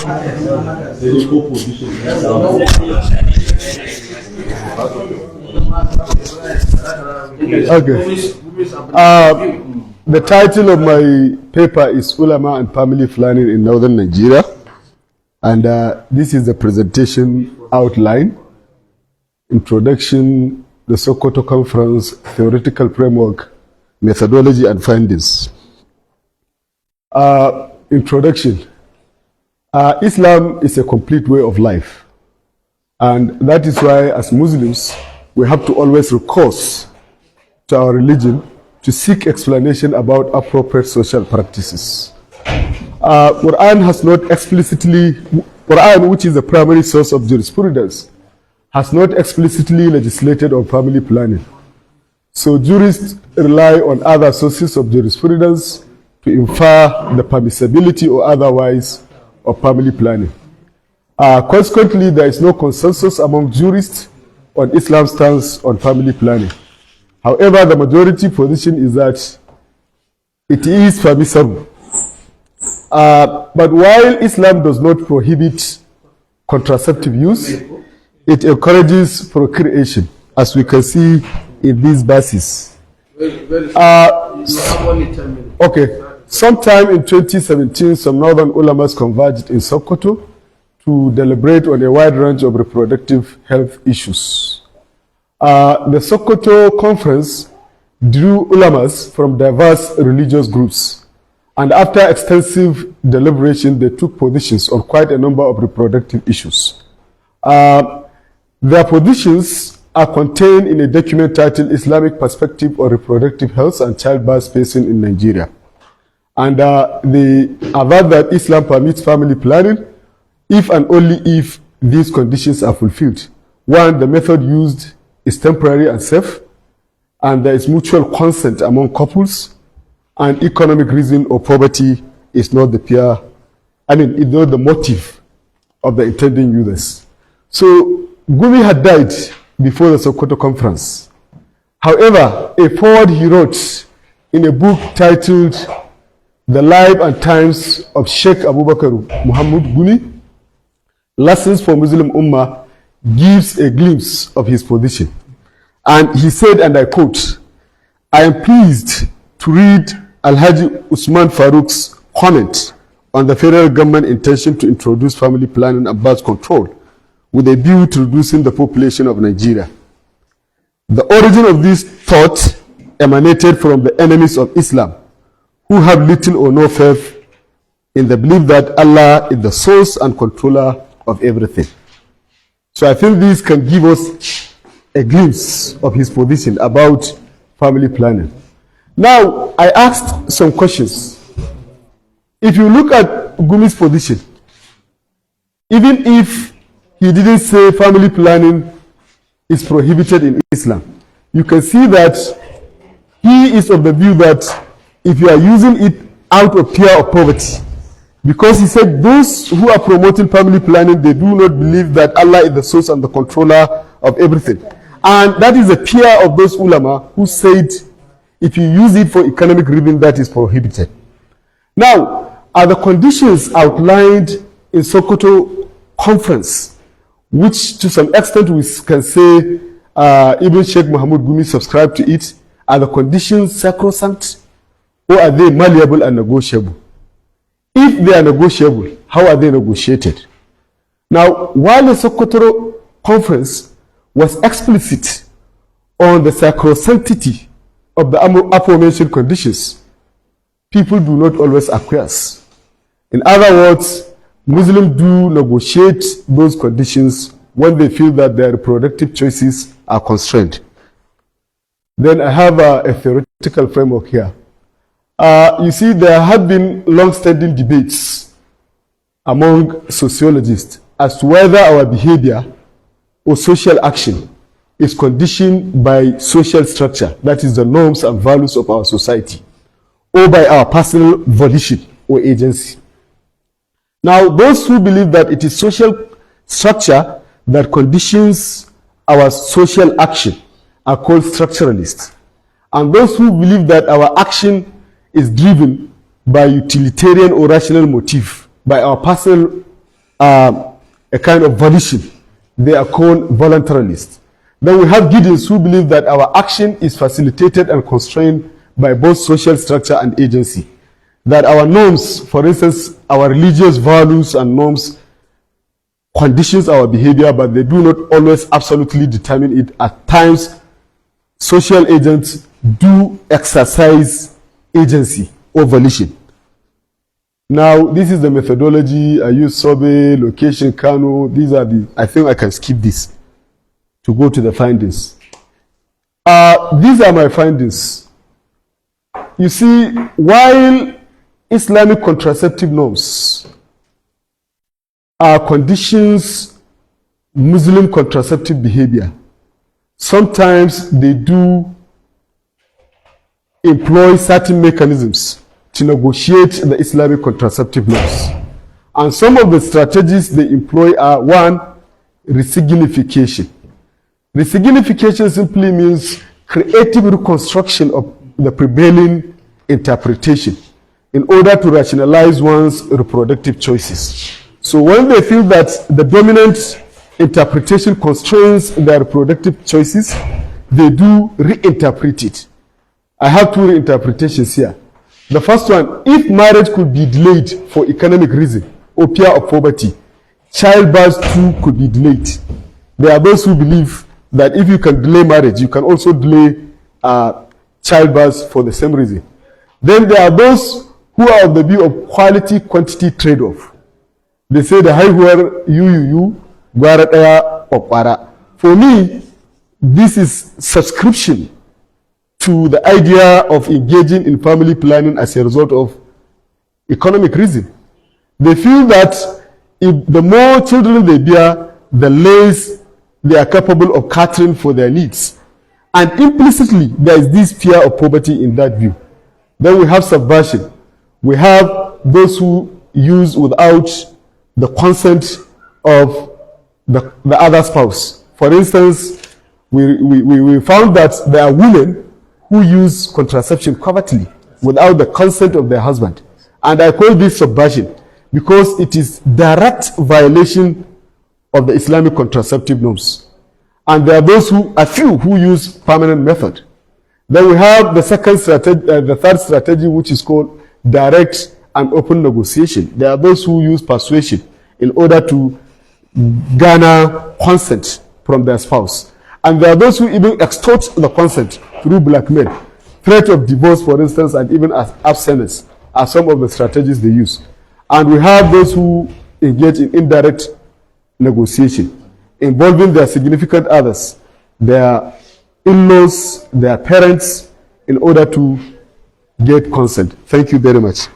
Okay. The title of my paper is Ulama and Family Planning in Northern Nigeria. And this is the presentation outline, introduction, the Sokoto Conference, theoretical framework, methodology and findings. Introduction. Islam is a complete way of life. And that is why as Muslims, we have to always recourse to our religion to seek explanation about appropriate social practices. Quran has not explicitly, Quran, which is the primary source of jurisprudence, has not explicitly legislated on family planning. So jurists rely on other sources of jurisprudence to infer the permissibility or otherwise of family planning. Consequently, there is no consensus among jurists on Islam's stance on family planning. However, the majority position is that it is permissible. But while Islam does not prohibit contraceptive use, it encourages procreation, as we can see in these verses. Okay, sometime in 2017, some northern ulamas converged in Sokoto to deliberate on a wide range of reproductive health issues. The Sokoto conference drew ulamas from diverse religious groups, and after extensive deliberation, they took positions on quite a number of reproductive issues. Their positions are contained in a document titled Islamic Perspective on Reproductive Health and Childbirth Spacing in Nigeria. And they avert that Islam permits family planning if and only if these conditions are fulfilled. One, the method used is temporary and safe, and there is mutual consent among couples, and economic reason or poverty is not the is not the motive of the intending users. So Gumi had died before the Sokoto conference. However, a foreword he wrote in a book titled The Life and Times of Sheikh Abubakar Mahmud Gumi, Lessons for Muslim Ummah, gives a glimpse of his position. And he said, and I quote, "I am pleased to read Alhaji Usman Farouk's comment on the federal government intention to introduce family planning and birth control with a view to reducing the population of Nigeria. The origin of this thought emanated from the enemies of Islam, who have little or no faith in the belief that Allah is the source and controller of everything." So I think this can give us a glimpse of his position about family planning. Now, I asked some questions. If you look at Gumi's position, even if he didn't say family planning is prohibited in Islam, you can see that he is of the view that if you are using it out of fear of poverty, because he said those who are promoting family planning, they do not believe that Allah is the source and the controller of everything. And that is the fear of those ulama who said if you use it for economic reason, that is prohibited. Now, are the conditions outlined in Sokoto conference, which to some extent we can say even Sheikh Mahmud Gumi subscribed to it, are the conditions sacrosanct or are they malleable and negotiable? If they are negotiable, how are they negotiated? Now, while the Sokoto conference was explicit on the sacrosanctity of the aforementioned conditions, people do not always acquiesce. In other words, Muslims do negotiate those conditions when they feel that their reproductive choices are constrained. Then I have a theoretical framework here. You see, there have been long-standing debates among sociologists as to whether our behavior or social action is conditioned by social structure, that is the norms and values of our society, or by our personal volition or agency. Now, those who believe that it is social structure that conditions our social action are called structuralists. And those who believe that our action is driven by utilitarian or rational motive, by our personal a kind of volition. They are called voluntarilists. Then we have Gideons who believe that our action is facilitated and constrained by both social structure and agency. That our norms, for instance, our religious values and norms conditions our behavior, but they do not always absolutely determine it. At times, social agents do exercise agency or volition. Now, this is the methodology. I use survey, location, Kano. These are the, I think I can skip this to go to the findings. These are my findings. You see, while Islamic contraceptive norms conditions Muslim contraceptive behavior, sometimes they do employ certain mechanisms to negotiate the Islamic contraceptive laws. And some of the strategies they employ are: one, resignification. Resignification simply means creative reconstruction of the prevailing interpretation in order to rationalize one's reproductive choices. So when they feel that the dominant interpretation constrains their reproductive choices, they do reinterpret it. I have two reinterpretations here. The first one: if marriage could be delayed for economic reason or fear of poverty, childbirth too could be delayed. There are those who believe that if you can delay marriage, you can also delay childbirth for the same reason. Then there are those who are of the view of quality-quantity trade-off. They say the haihuwar you, gwara daya kwakwara. For me, this is subscription to the idea of engaging in family planning as a result of economic reason. They feel that if the more children they bear, the less they are capable of catering for their needs. And implicitly, there is this fear of poverty in that view. Then we have subversion. We have those who use without the consent of the other spouse. For instance, we found that there are women who use contraception covertly without the consent of their husband. And I call this subversion because it is direct violation of the Islamic contraceptive norms. And there are those a few who use permanent method. Then we have the third strategy, which is called direct and open negotiation. There are those who use persuasion in order to garner consent from their spouse. And there are those who even extort the consent through blackmail. Threat of divorce, for instance, and even abstinence are some of the strategies they use. And we have those who engage in indirect negotiation, involving their significant others, their in-laws, their parents, in order to get consent. Thank you very much.